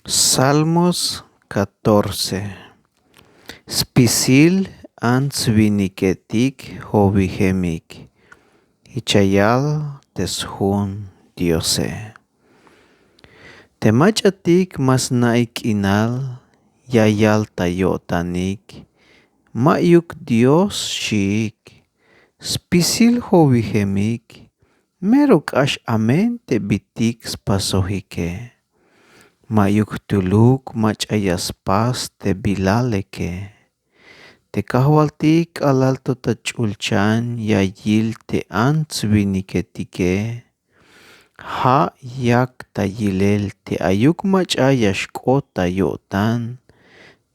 Salmos 14. Spisil ansviniketik hobihemik. Ichayal teshun Diose. Temachatik mas naik inal, yayal tayotanik, mayuk Dios shik, spisil hobihemik, merok ash amen te bitik spasohike. Mayuk tuluk machayas pas te bilaleke. Te kahwaltik alalto tachulchan yayil te antzviniketike. Ha yak tayilel te ayuk machayas kota yotan.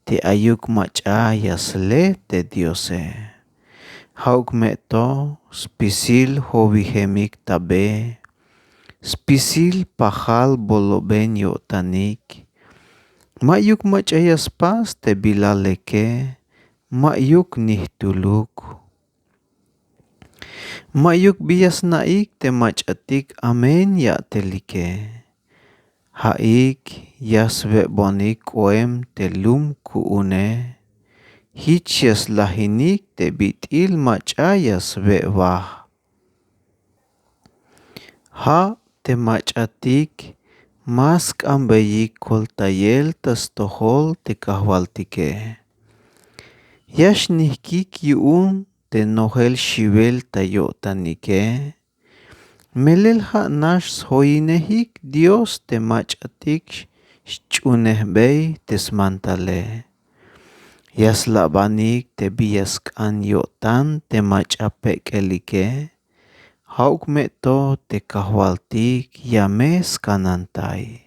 Te ayuk machayas le te Diose. Hauk meto spisil hobihemik tabe. Spisil pahal boloben yotanik. Mayuk machayas pas te bilaleke. Mayuk nihtuluk. Mayuk bias naik te machatik amen ya telike. Haik yasve bonik oem te lum kuune. Hichias lahinik te bitil machayas vevah. Ha te machatik mask ambeyik kol tayel tas tohol te kahwaltike. Yash nihkik yuun te nohel shivel tayotanike. Melel ha nash hoinehik Dios te machatik shchunehbey tesmantale. Yas labanik te biaskan yotan te machapek elike. Hauk meto te kahwaltik yames kanantai.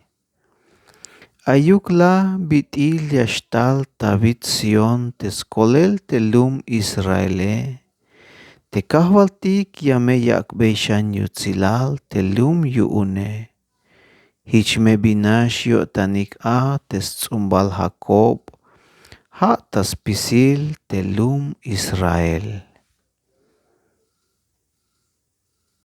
Ayukla bitil yashtal tabit Sion te skolel te lum Israele. Te kahwaltik yame yakbeishan yutzilal te lum yuune. Hichme binash yotanik a te tzumbal Jacob. Ha taspisil te lum Israel.